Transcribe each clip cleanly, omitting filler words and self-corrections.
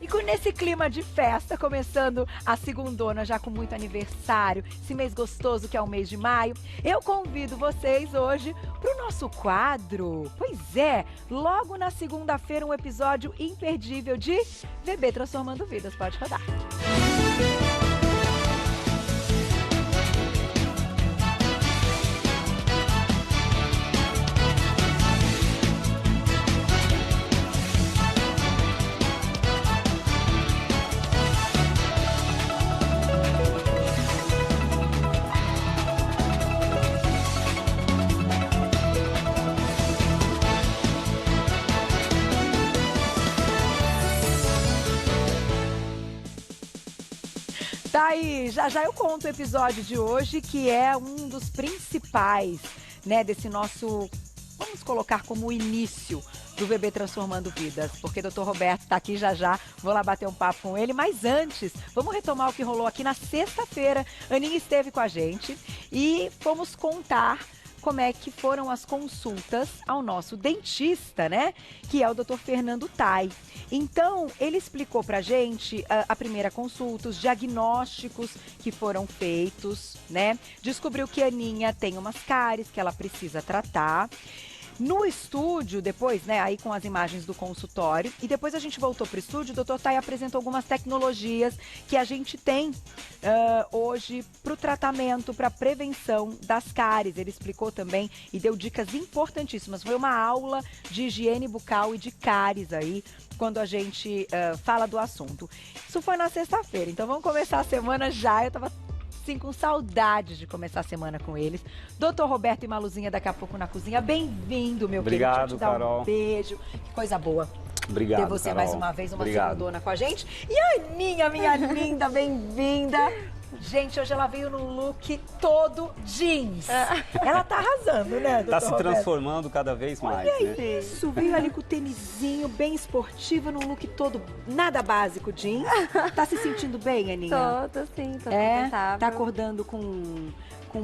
E nesse clima de festa, começando a segundona já com muito aniversário, esse mês gostoso que é o mês de maio, eu convido vocês hoje para o nosso quadro. Pois é, logo na segunda-feira um episódio imperdível de VB Transformando Vidas. Pode rodar. Daí, já eu conto o episódio de hoje, que é um dos principais, né, desse nosso, vamos colocar como o início do VB Transformando Vidas, porque o Dr. Roberto está aqui já, vou lá bater um papo com ele, mas antes, vamos retomar o que rolou aqui na sexta-feira. Aninha esteve com a gente e fomos contar como é que foram as consultas ao nosso dentista, né? Que é o Dr. Fernando Tai. Então, ele explicou pra gente a primeira consulta, os diagnósticos que foram feitos, né? Descobriu que a Aninha tem umas cáries que ela precisa tratar. No estúdio, depois, né, aí com as imagens do consultório, e depois a gente voltou para o estúdio, o Dr. Tai apresentou algumas tecnologias que a gente tem hoje para o tratamento, para a prevenção das cáries. Ele explicou também e deu dicas importantíssimas. Foi uma aula de higiene bucal e de cáries aí, quando a gente fala do assunto. Isso foi na sexta-feira, então vamos começar a semana já. Eu estava sim, com saudades de começar a semana com eles. Doutor Roberto e Maluzinha daqui a pouco na cozinha. Bem-vindo, meu querido. Deixa eu te dar Carol. Um beijo. Que coisa boa. Obrigado, ter você, Carol. mais uma vez, uma segundona com a gente. E a Aninha, minha linda, bem-vinda. Gente, hoje ela veio no look todo jeans. Ela tá arrasando, né, doutor Tá se Roberto? Transformando cada vez mais, Olha né? isso, veio ali com o tênisinho, bem esportiva, num look todo, nada básico, jeans. Tá se sentindo bem, Aninha? Tô sim, tô É, confortável. tá acordando com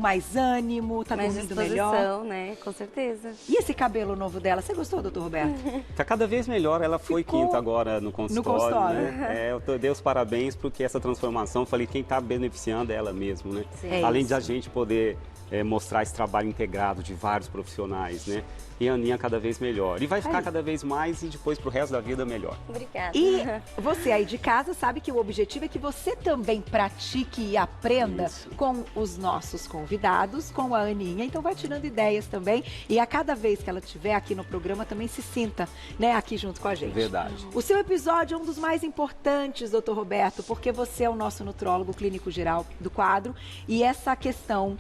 mais ânimo, tá mais dormindo disposição, melhor. né? Com certeza. E esse cabelo novo dela, você gostou, doutor Roberto? Tá cada vez melhor. Ela foi Ficou quinta agora no consultório, né? Eu dei os parabéns porque essa transformação, falei, quem tá beneficiando é ela mesmo, né? Sim. É Além isso. de a gente poder mostrar esse trabalho integrado de vários profissionais, né? E a Aninha cada vez melhor. E vai ficar cada vez mais e depois pro resto da vida melhor. Obrigada. E você aí de casa sabe que o objetivo é que você também pratique e aprenda Isso. com os nossos convidados, com a Aninha. Então vai tirando ideias também. E a cada vez que ela estiver aqui no programa, também se sinta, né, aqui junto com a gente. Verdade. O seu episódio é um dos mais importantes, doutor Roberto, porque você é o nosso nutrólogo clínico geral do quadro. E essa questão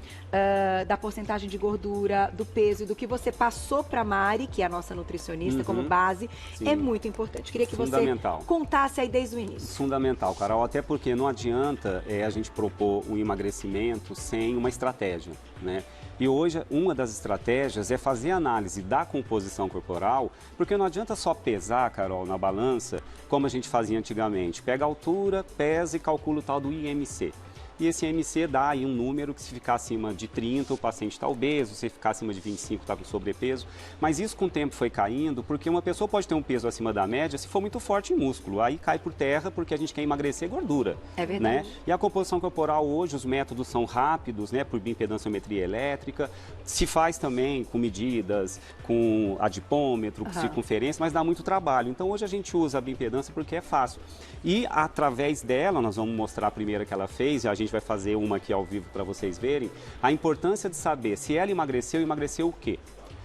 da porcentagem de gordura, do peso e do que você passou para Mari, que é a nossa nutricionista, como base, Sim. é muito importante. Queria que você Fundamental. contasse aí desde o início. Fundamental, Carol, até porque não adianta a gente propor um emagrecimento sem uma estratégia, né? E hoje, uma das estratégias é fazer análise da composição corporal, porque não adianta só pesar, Carol, na balança, como a gente fazia antigamente. Pega a altura, pesa e calcula o tal do IMC. E esse IMC dá aí um número que se ficar acima de 30, o paciente está obeso, se ficar acima de 25, está com sobrepeso. Mas isso com o tempo foi caindo, porque uma pessoa pode ter um peso acima da média se for muito forte em músculo. Aí cai por terra porque a gente quer emagrecer gordura. É verdade. Né? E a composição corporal hoje, os métodos são rápidos, né? Por bioimpedanciometria elétrica. Se faz também com medidas, com adipômetro, com circunferência, mas dá muito trabalho. Então hoje a gente usa a bioimpedância porque é fácil. E através dela, nós vamos mostrar a primeira que ela fez, e a gente vai fazer uma aqui ao vivo para vocês verem, a importância de saber se ela emagreceu o quê?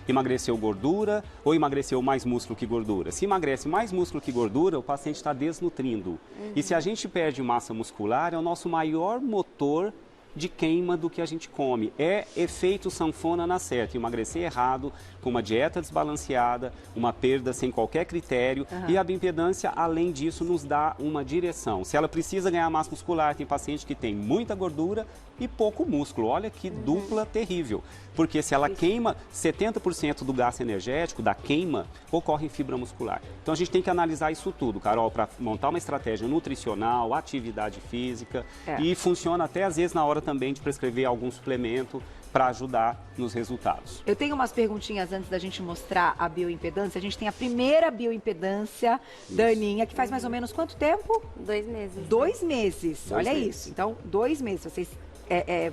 Emagreceu gordura ou emagreceu mais músculo que gordura? Se emagrece mais músculo que gordura, o paciente está desnutrindo. E se a gente perde massa muscular, é o nosso maior motor de queima do que a gente come. É efeito sanfona na certa, emagrecer errado, com uma dieta desbalanceada, uma perda sem qualquer critério. E a bioimpedância, além disso, nos dá uma direção. Se ela precisa ganhar massa muscular, tem paciente que tem muita gordura e pouco músculo. Olha que dupla terrível. Porque se ela queima, 70% do gasto energético, da queima, ocorre em fibra muscular. Então a gente tem que analisar isso tudo, Carol, para montar uma estratégia nutricional, atividade física. E funciona até às vezes na hora também de prescrever algum suplemento para ajudar nos resultados. Eu tenho umas perguntinhas antes da gente mostrar a bioimpedância. A gente tem a primeira bioimpedância da Aninha, que faz mais ou menos quanto tempo? 2 meses. 2 meses, olha meses. isso. Então, 2 meses. Vocês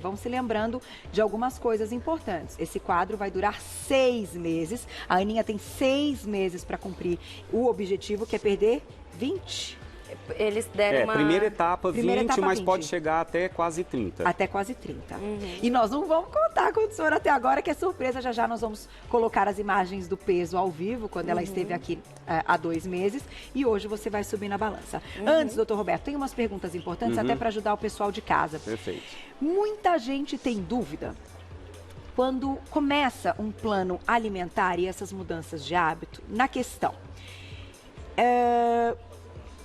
vão se lembrando de algumas coisas importantes. Esse quadro vai durar 6 meses. A Aninha tem 6 meses para cumprir o objetivo, que é perder 20. Eles deram uma... Primeira etapa 20, mas 20. pode chegar até quase 30. Até quase 30. E nós não vamos contar com o senhor até agora, que é surpresa. Já já nós vamos colocar as imagens do peso ao vivo, quando ela esteve aqui há 2 meses. E hoje você vai subir na balança. Antes, doutor Roberto, tem umas perguntas importantes até para ajudar o pessoal de casa. Perfeito. Muita gente tem dúvida quando começa um plano alimentar e essas mudanças de hábito na questão.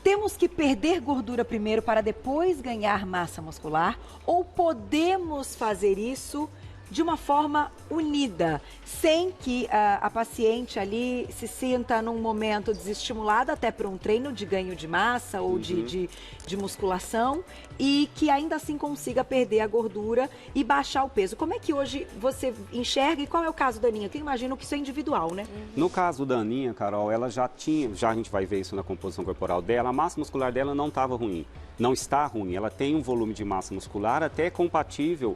Temos que perder gordura primeiro para depois ganhar massa muscular? Ou podemos fazer isso de uma forma unida, sem que a paciente ali se sinta num momento desestimulada até para um treino de ganho de massa ou de musculação e que ainda assim consiga perder a gordura e baixar o peso? Como é que hoje você enxerga e qual é o caso da Aninha? Que eu imagino que isso é individual, né? No caso da Aninha, Carol, ela já a gente vai ver isso na composição corporal dela, a massa muscular dela não estava ruim. Não está ruim, ela tem um volume de massa muscular até compatível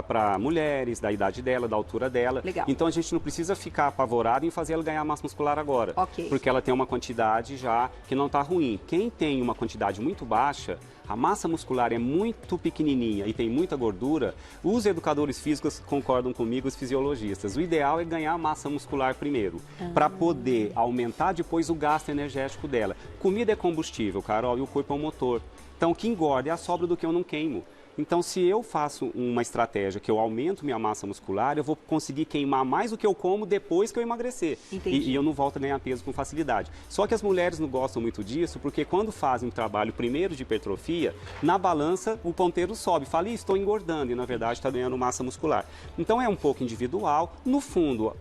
para mulheres, da idade dela, da altura dela. Legal. Então a gente não precisa ficar apavorado em fazer ela ganhar massa muscular agora. Ok. Porque ela tem uma quantidade já que não está ruim. Quem tem uma quantidade muito baixa, a massa muscular é muito pequenininha e tem muita gordura, os educadores físicos concordam comigo, os fisiologistas. O ideal é ganhar massa muscular primeiro, para poder aumentar depois o gasto energético dela. Comida é combustível, Carol, e o corpo é um motor. Então, o que engorda é a sobra do que eu não queimo. Então, se eu faço uma estratégia que eu aumento minha massa muscular, eu vou conseguir queimar mais do que eu como depois que eu emagrecer. E eu não volto a ganhar peso com facilidade. Só que as mulheres não gostam muito disso, porque quando fazem um trabalho primeiro de hipertrofia, na balança o ponteiro sobe, fala, estou engordando, e na verdade está ganhando massa muscular. Então, é um pouco individual. No fundo,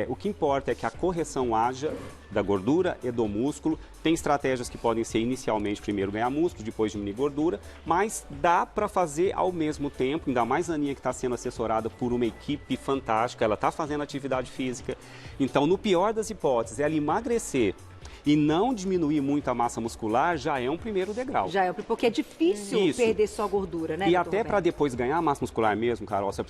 o que importa é que a correção haja da gordura e do músculo. Tem estratégias que podem ser inicialmente primeiro ganhar músculo, depois diminuir gordura, mas dá para fazer ao mesmo tempo, ainda mais a Aninha que está sendo assessorada por uma equipe fantástica, ela está fazendo atividade física. Então, no pior das hipóteses, ela emagrecer e não diminuir muito a massa muscular já é um primeiro degrau. Já é, porque é difícil perder só gordura, né? E até para depois ganhar massa muscular mesmo, Carol, se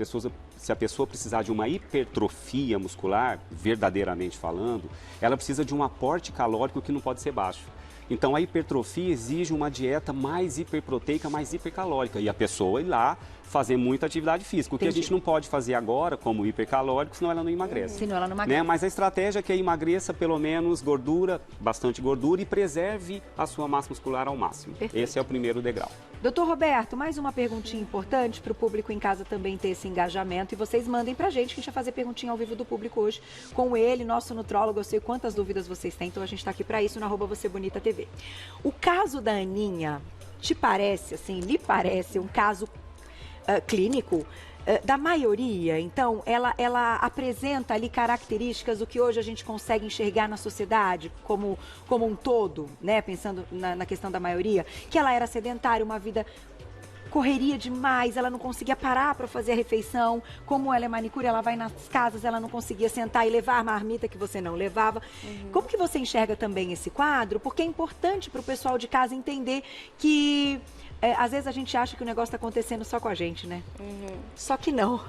a pessoa precisar de uma hipertrofia muscular, verdadeiramente falando, ela precisa de um aporte calórico que não pode ser baixo. Então, a hipertrofia exige uma dieta mais hiperproteica, mais hipercalórica. E a pessoa ir lá fazer muita atividade física. O que a gente não pode fazer agora, como hipercalórico, senão ela não emagrece. Senão ela não emagrece. Mas a estratégia é que emagreça pelo menos gordura, bastante gordura, e preserve a sua massa muscular ao máximo. Perfeito. Esse é o primeiro degrau. Doutor Roberto, mais uma perguntinha importante para o público em casa também ter esse engajamento. E vocês mandem para a gente, que a gente vai fazer perguntinha ao vivo do público hoje com ele, nosso nutrólogo. Eu sei quantas dúvidas vocês têm, então a gente está aqui para isso, no @VocêBonitaTV. O caso da Aninha, lhe parece um caso clínico da maioria? Então, ela apresenta ali características do que hoje a gente consegue enxergar na sociedade como um todo, né? Pensando na questão da maioria, que ela era sedentária, uma vida correria demais, ela não conseguia parar para fazer a refeição. Como ela é manicure, ela vai nas casas, ela não conseguia sentar e levar a marmita que você não levava. Como que você enxerga também esse quadro? Porque é importante para o pessoal de casa entender que às vezes a gente acha que o negócio está acontecendo só com a gente, né? Só que não,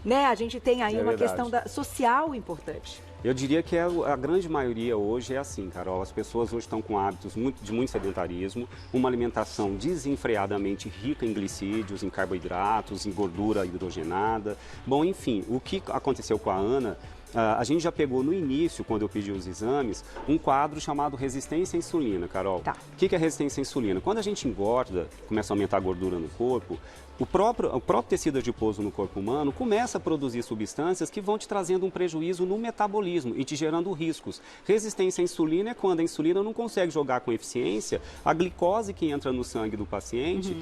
né? A gente tem aí uma questão social importante. Eu diria que a grande maioria hoje é assim, Carol. As pessoas hoje estão com hábitos de muito sedentarismo, uma alimentação desenfreadamente rica em glicídios, em carboidratos, em gordura hidrogenada. Bom, enfim, o que aconteceu com a Ana, a gente já pegou no início, quando eu pedi os exames, um quadro chamado resistência à insulina, Carol. Tá. O que é resistência à insulina? Quando a gente engorda, começa a aumentar a gordura no corpo, o próprio tecido adiposo no corpo humano começa a produzir substâncias que vão te trazendo um prejuízo no metabolismo e te gerando riscos. Resistência à insulina é quando a insulina não consegue jogar com eficiência a glicose que entra no sangue do paciente,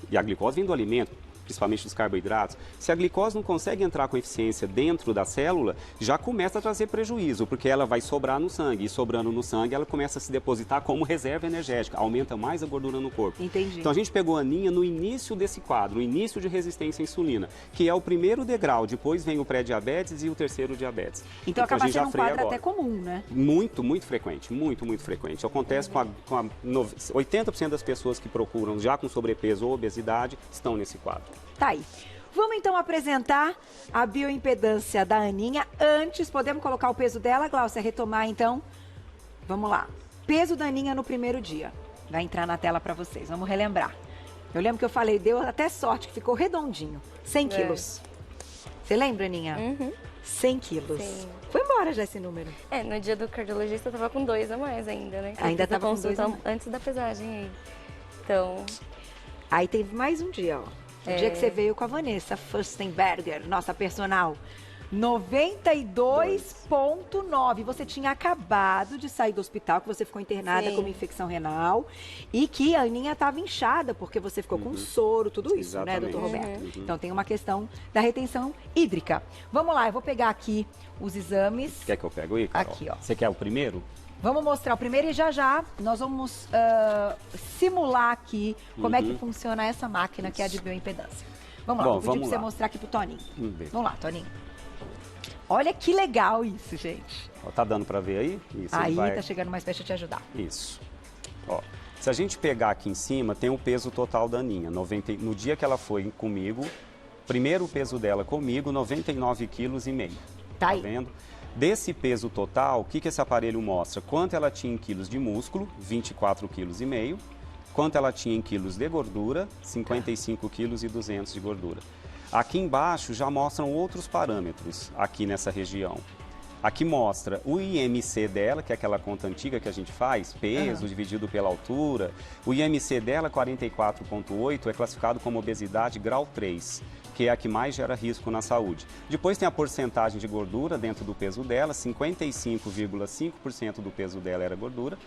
e a glicose vem do alimento, principalmente dos carboidratos, se a glicose não consegue entrar com eficiência dentro da célula, já começa a trazer prejuízo, porque ela vai sobrar no sangue, e sobrando no sangue, ela começa a se depositar como reserva energética, aumenta mais a gordura no corpo. Entendi. Então a gente pegou a Aninha no início desse quadro, no início de resistência à insulina, que é o primeiro degrau, depois vem o pré-diabetes e o terceiro diabetes. Então acaba sendo um quadro até comum, né? Muito frequente, muito frequente. Acontece com 80% das pessoas que procuram já com sobrepeso ou obesidade estão nesse quadro. Tá aí. Vamos então apresentar a bioimpedância da Aninha. Antes, podemos colocar o peso dela, Gláucia, retomar então? Vamos lá. Peso da Aninha no primeiro dia. Vai entrar na tela para vocês, vamos relembrar. Eu lembro que eu falei, deu até sorte, que ficou redondinho. 100 quilos. Você lembra, Aninha? 100 quilos. Sim. Foi embora já esse número. No dia do cardiologista eu tava com 2 a mais ainda, né? Ainda tava com 2 a mais. Antes da pesagem aí. Então... Aí teve mais um dia, ó. O dia que você veio com a Vanessa Furstenberger, nossa personal. 92,9. Você tinha acabado de sair do hospital, que você ficou internada com uma infecção renal. E que a Aninha estava inchada, porque você ficou com soro, tudo isso, né, doutor Roberto? Então tem uma questão da retenção hídrica. Vamos lá, eu vou pegar aqui os exames. Quer que eu pego aí, Carol? Aqui, ó. Você quer o primeiro? Vamos mostrar o primeiro e já nós vamos simular aqui como é que funciona essa máquina que é a de bioimpedância. Vamos lá, vou pedir pra você mostrar aqui pro Toninho. Vamos lá, Toninho. Olha que legal isso, gente. Ó, tá dando pra ver aí? Isso, aí tá chegando mais perto de te ajudar. Isso. Ó, se a gente pegar aqui em cima, tem o peso total da Aninha. No dia que ela foi comigo, primeiro peso dela comigo, 99,5 quilos. Tá aí. Vendo? Desse peso total, o que esse aparelho mostra? Quanto ela tinha em quilos de músculo, 24,5 quilos. Quanto ela tinha em quilos de gordura, 55,2 quilos de gordura. Aqui embaixo já mostram outros parâmetros, aqui nessa região. Aqui mostra o IMC dela, que é aquela conta antiga que a gente faz, peso dividido pela altura. O IMC dela, 44,8, é classificado como obesidade grau 3. Que é a que mais gera risco na saúde. Depois tem a porcentagem de gordura dentro do peso dela, 55,5% do peso dela era gordura.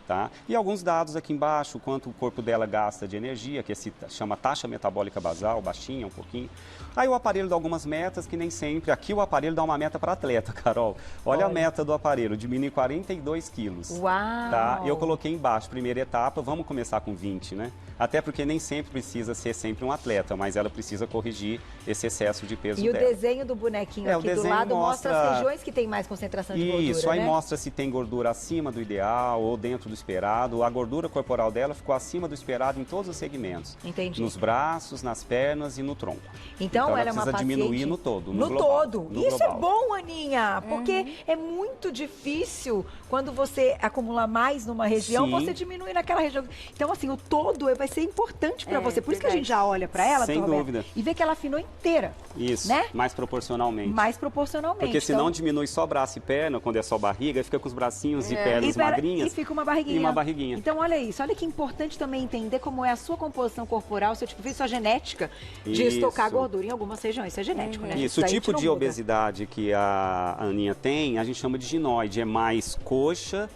Tá? E alguns dados aqui embaixo, quanto o corpo dela gasta de energia, que se chama taxa metabólica basal, baixinha um pouquinho. Aí o aparelho dá algumas metas que nem sempre. Aqui o aparelho dá uma meta para atleta, Carol. Olha a meta do aparelho, diminuir 42 quilos. Uau! Tá? Eu coloquei embaixo, primeira etapa, vamos começar com 20, né? Até porque nem sempre precisa ser sempre um atleta, mas ela precisa corrigir esse excesso de peso dela. E o desenho do bonequinho aqui do lado mostra as regiões que tem mais concentração de gordura, Isso, aí né? mostra se tem gordura acima do ideal ou dentro do esperado. A gordura corporal dela ficou acima do esperado em todos os segmentos. Entendi. Nos braços, nas pernas e no tronco. Então ela é uma precisa paciente... diminuir no todo, no global, todo. no Isso global. É bom, Aninha, porque é muito difícil quando você acumula mais numa região, você diminui naquela região. Então, assim, o todo vai ser importante para você. Por isso que a gente já olha para ela, sem dúvida, e vê que ela afinou inteira. Isso, né? mais proporcionalmente. Mais proporcionalmente. Porque se não diminui só braço e perna, quando é só barriga, fica com os bracinhos e pernas magrinhas. E fica uma barriguinha. E uma barriguinha. Então, olha isso. Olha que importante também entender como é a sua composição corporal, seu tipo de sua genética de estocar gordura em algumas regiões. Isso é genético, né? Isso, o tipo de obesidade que a Aninha tem, a gente chama de ginoide. É mais coxa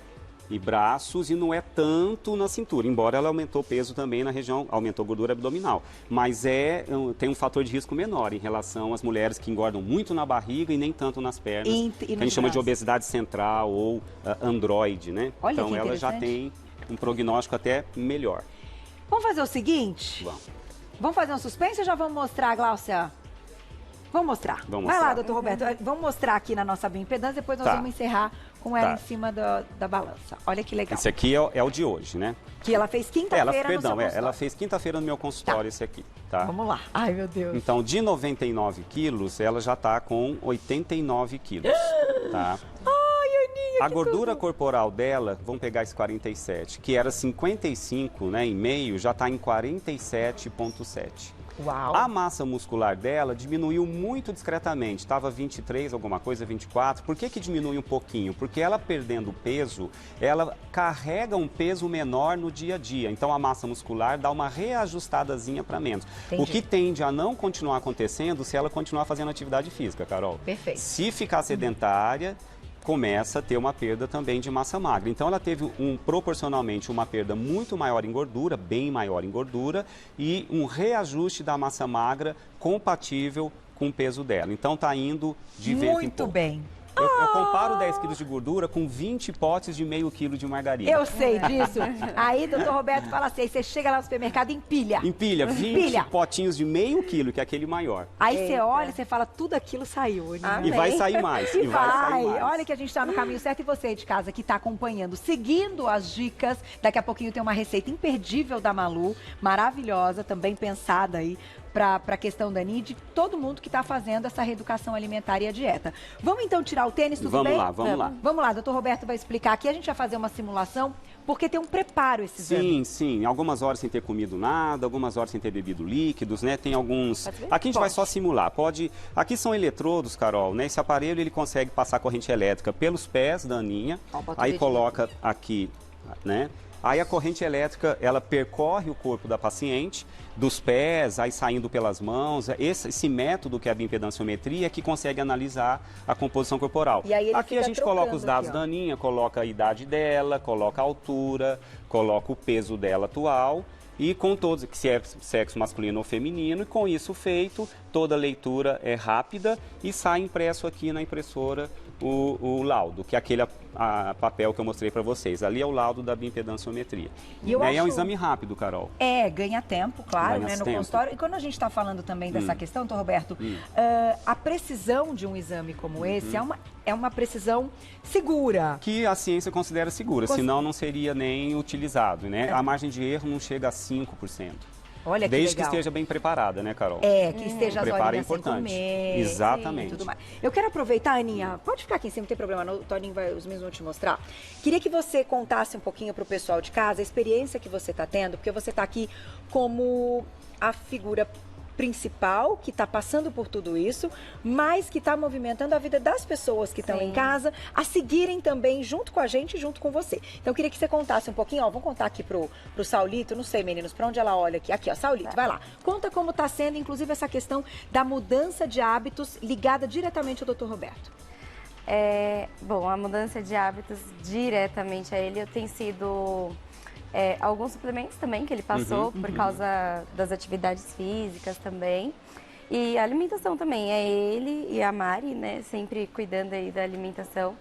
e braços e não é tanto na cintura, embora ela aumentou peso também na região, aumentou gordura abdominal, mas tem um fator de risco menor em relação às mulheres que engordam muito na barriga e nem tanto nas pernas, que a gente chama de obesidade central ou androide, né? Olha, então ela já tem um prognóstico até melhor. Vamos fazer o seguinte? Vamos fazer um suspense ou já vamos mostrar, Gláucia? Vamos mostrar. Vai lá, doutor Roberto. Vamos mostrar aqui na nossa bioimpedância, depois nós vamos encerrar com ela em cima da balança. Olha que legal. Esse aqui é o de hoje, né? Que ela fez quinta-feira no seu consultório. Ela fez quinta-feira no meu consultório, esse aqui, tá? Vamos lá. Ai, meu Deus. Então, de 99 quilos, ela já tá com 89 quilos, tá? Ai, Aninha, a gordura corporal dela, vamos pegar esse 47, que era 55, né, em meio, já tá em 47,7. Uau. A massa muscular dela diminuiu muito discretamente, estava 23, alguma coisa, 24. Por que diminui um pouquinho? Porque ela perdendo peso, ela carrega um peso menor no dia a dia. Então a massa muscular dá uma reajustadazinha para menos. Entendi. O que tende a não continuar acontecendo se ela continuar fazendo atividade física, Carol. Perfeito. Se ficar sedentária, começa a ter uma perda também de massa magra. Então ela teve proporcionalmente uma perda muito maior em gordura, bem maior em gordura, e um reajuste da massa magra compatível com o peso dela. Então está indo de vento em Muito popa. bem. Eu comparo 10 quilos de gordura com 20 potes de meio quilo de margarina. Eu sei disso. Aí, doutor Roberto fala assim, aí você chega lá no supermercado e empilha. Empilha 20 potinhos de meio quilo, que é aquele maior. Aí você olha e você fala, tudo aquilo saiu. E vai sair mais. E vai sair mais. Olha que a gente está no caminho certo. E você aí de casa que está acompanhando, seguindo as dicas. Daqui a pouquinho tem uma receita imperdível da Malu, maravilhosa, também pensada aí para a questão da Aninha e de todo mundo que está fazendo essa reeducação alimentar e a dieta. Vamos então tirar o tênis, tudo bem? Vamos lá. Vamos lá, doutor Roberto vai explicar aqui. A gente vai fazer uma simulação, porque tem um preparo esse exame. Sim. Algumas horas sem ter comido nada, algumas horas sem ter bebido líquidos, né? Tem alguns... Aqui a gente vai só simular. Aqui são eletrodos, Carol, né? Esse aparelho, ele consegue passar corrente elétrica pelos pés da Aninha. Aí coloca aqui, né? Aí a corrente elétrica, ela percorre o corpo da paciente, dos pés, aí saindo pelas mãos. Esse método que é a bioimpedanciometria que consegue analisar a composição corporal. E aí aqui a gente coloca os dados da Aninha, coloca a idade dela, coloca a altura, coloca o peso dela atual. E com todos, se é sexo masculino ou feminino, e com isso feito, toda a leitura é rápida e sai impresso aqui na impressora o laudo, que é aquele papel que eu mostrei para vocês. Ali é o laudo da bioimpedanciometria. É um exame rápido, Carol. Ganha tempo, claro, né, no consultório. E quando a gente está falando também dessa questão, doutor Roberto, a precisão de um exame como esse é uma precisão segura. Que a ciência considera segura, senão não seria nem utilizado, né? A margem de erro não chega a 5%. Olha que Desde legal. Que esteja bem preparada, né, Carol? Que esteja as horinhas sem importante. comer. Exatamente. Tudo mais. Eu quero aproveitar, Aninha, pode ficar aqui em cima, não tem problema, o Toninho os meninos vão te mostrar. Queria que você contasse um pouquinho para o pessoal de casa a experiência que você está tendo, porque você está aqui como a figura principal que está passando por tudo isso, mas que está movimentando a vida das pessoas que estão em casa a seguirem também junto com a gente, junto com você. Então eu queria que você contasse um pouquinho, vamos contar aqui pro Saulito, não sei, meninos, para onde ela olha aqui. Aqui, ó, Saulito, vai lá. Conta como está sendo, inclusive, essa questão da mudança de hábitos ligada diretamente ao doutor Roberto. Bom, a mudança de hábitos diretamente a ele tem sido... alguns suplementos também que ele passou por causa das atividades físicas também. E a alimentação também, é ele e a Mari, né, sempre cuidando aí da alimentação.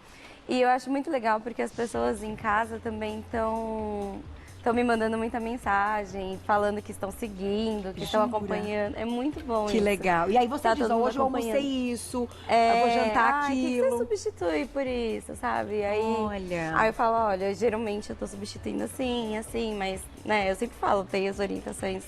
E eu acho muito legal porque as pessoas em casa também estão me mandando muita mensagem, falando que estão seguindo, que estão acompanhando. É muito bom isso. Que legal. E aí você diz, hoje eu almocei isso, eu vou jantar aquilo. Que você substitui por isso, sabe? Aí eu falo, olha, geralmente eu tô substituindo assim, mas, né, eu sempre falo, tem as orientações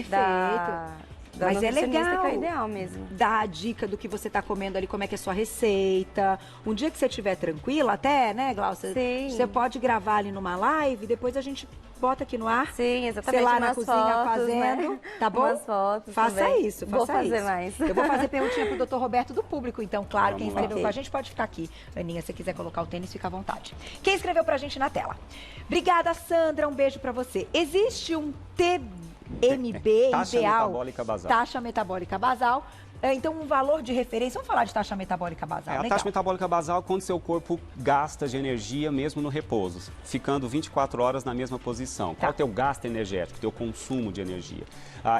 da mas é legal, que é ideal mesmo. Dar a dica do que você tá comendo ali, como é que é a sua receita. Um dia que você estiver tranquila até, né, Glaucia? Sim. Você pode gravar ali numa live, depois a gente bota aqui no ar. Sim, exatamente. Sei lá na cozinha fotos, fazendo, né? tá bom? Umas fotos faça também. isso, Vou fazer mais. Eu vou fazer perguntinha pro doutor Roberto do público, então, claro, Vamos quem escreveu lá. com a gente pode ficar aqui. Aninha, se quiser colocar o tênis, fica à vontade. Quem escreveu pra gente na tela? Obrigada, Sandra, um beijo pra você. Existe um TMB Taxa ideal? metabólica basal. Taxa metabólica basal. Então, um valor de referência, vamos falar de taxa metabólica basal, A taxa metabólica basal é quando seu corpo gasta de energia mesmo no repouso, ficando 24 horas na mesma posição. Qual é o teu gasto energético, teu consumo de energia?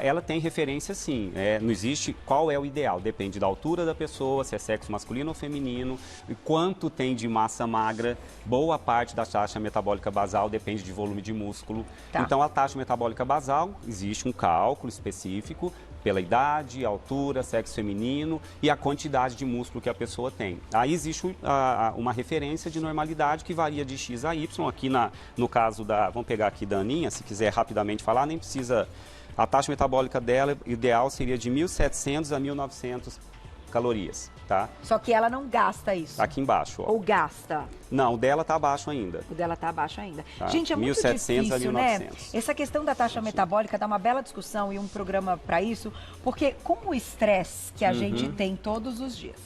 Ela tem referência sim, não existe qual é o ideal, depende da altura da pessoa, se é sexo masculino ou feminino, e quanto tem de massa magra, boa parte da taxa metabólica basal depende de volume de músculo. Então, a taxa metabólica basal, existe um cálculo específico, pela idade, altura, sexo feminino e a quantidade de músculo que a pessoa tem. Aí existe uma referência de normalidade que varia de X a Y. Aqui no caso vamos pegar aqui da Aninha, se quiser rapidamente falar, nem precisa. A taxa metabólica dela ideal seria de 1.700 a 1.900 calorias, tá? Só que ela não gasta isso. Aqui embaixo, ó. Ou gasta? Não, o dela tá abaixo ainda. O dela tá abaixo ainda. Tá. Gente, é muito 1.700 a difícil, 1.900. né? Essa questão da taxa metabólica dá uma bela discussão e um programa para isso, porque com o estresse que a gente tem todos os dias,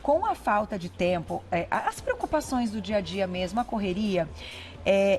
com a falta de tempo, as preocupações do dia a dia mesmo, a correria,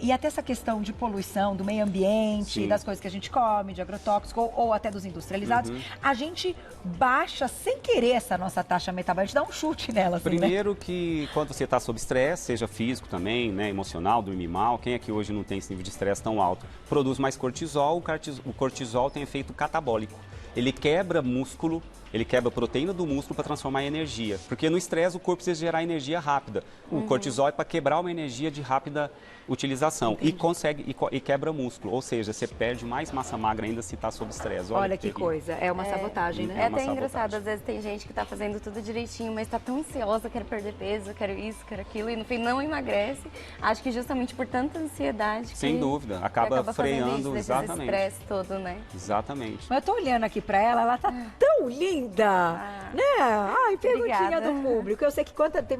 E até essa questão de poluição do meio ambiente, Sim. das coisas que a gente come, de agrotóxico ou até dos industrializados, a gente baixa sem querer essa nossa taxa metabólica, a gente dá um chute nela. Assim, Primeiro que quando você está sob estresse, seja físico também, né, emocional, dormir mal, quem é que hoje não tem esse nível de estresse tão alto? Produz mais cortisol, o cortisol tem efeito catabólico. Ele quebra músculo, ele quebra a proteína do músculo para transformar em energia. Porque no estresse o corpo precisa gerar energia rápida. O cortisol é para quebrar uma energia de rápida utilização. E quebra músculo. Ou seja, você perde mais massa magra ainda se está sob estresse. Olha que coisa, é uma sabotagem, né? É até engraçado, às vezes tem gente que tá fazendo tudo direitinho, mas tá tão ansiosa, quero perder peso, quero isso, quero aquilo, e no fim não emagrece. Acho que justamente por tanta ansiedade Sem dúvida, acaba freando, esse exatamente. estresse todo, né? Exatamente. Mas eu tô olhando aqui pra ela, ela tá tão linda, né? Ai, perguntinha Obrigada. do público. Eu sei que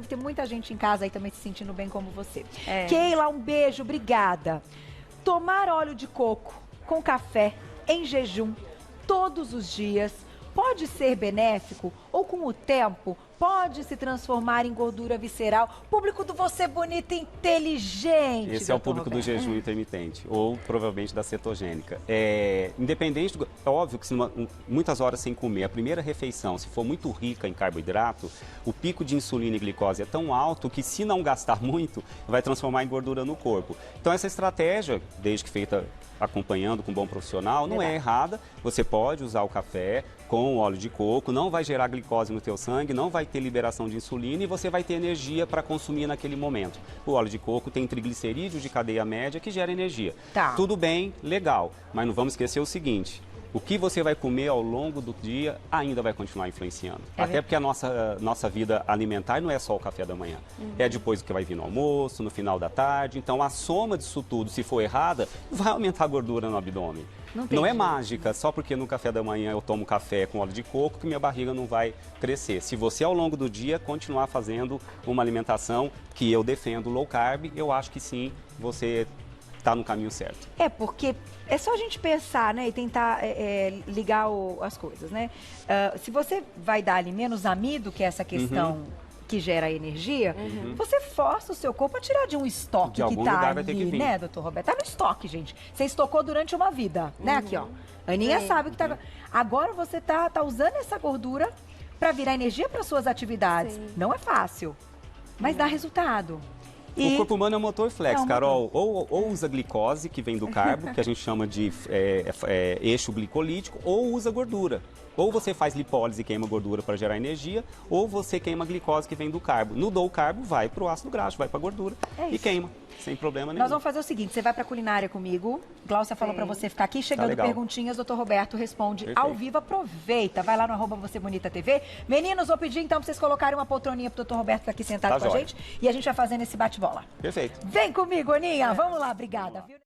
tem muita gente em casa aí também se sentindo bem como você. É. Keila, um beijo, obrigada. Tomar óleo de coco com café em jejum todos os dias pode ser benéfico ou com o tempo pode se transformar em gordura visceral? Público do Você Bonita Inteligente. Esse é o Dr. público do Roberto. jejum intermitente, ou provavelmente da cetogênica. Independente, é óbvio que se muitas horas sem comer, a primeira refeição, se for muito rica em carboidrato, o pico de insulina e glicose é tão alto que se não gastar muito, vai transformar em gordura no corpo. Então essa estratégia, desde que feita acompanhando com um bom profissional, não é errada. Você pode usar o café com óleo de coco, não vai gerar glicose no teu sangue, não vai ter liberação de insulina e você vai ter energia para consumir naquele momento. O óleo de coco tem triglicerídeos de cadeia média que gera energia. Tá. Tudo bem, legal, mas não vamos esquecer o seguinte: o que você vai comer ao longo do dia ainda vai continuar influenciando. Até porque a nossa vida alimentar não é só o café da manhã. É depois o que vai vir no almoço, no final da tarde. Então, a soma disso tudo, se for errada, vai aumentar a gordura no abdômen. Não é mágica, só porque no café da manhã eu tomo café com óleo de coco que minha barriga não vai crescer. Se você, ao longo do dia, continuar fazendo uma alimentação que eu defendo low carb, eu acho que sim, você está no caminho certo. É, porque é só a gente pensar, né, e tentar ligar as coisas, né? Se você vai dar ali menos amido, que é essa questão que gera energia, você força o seu corpo a tirar de um estoque De que algum tá lugar vai ter que ali, vir. né, doutor Roberto? Tá no estoque, gente. Você estocou durante uma vida, né? Aqui, ó. A Aninha sabe que tá... Agora você tá usando essa gordura para virar energia para suas atividades. Sim. Não é fácil, mas dá resultado. O corpo humano é um motor flex, É um Carol. Ou usa glicose, que vem do carbo, que a gente chama de eixo glicolítico, ou usa gordura. Ou você faz lipólise e queima gordura para gerar energia, ou você queima glicose que vem do carbo. No low carbo, vai para o ácido graxo, vai para a gordura e queima, sem problema nenhum. Nós vamos fazer o seguinte, você vai pra culinária comigo, Glaucia falou pra você ficar aqui, chegando legal. perguntinhas, doutor Roberto responde Perfeito. ao vivo, aproveita, vai lá no @VocêBonitaTV. Meninos, vou pedir então pra vocês colocarem uma poltroninha pro doutor Roberto ficar aqui sentado Tá com a jóia. gente e a gente vai fazendo esse bate-bola. Perfeito. Vem comigo, Aninha, vamos lá, obrigada. Viu?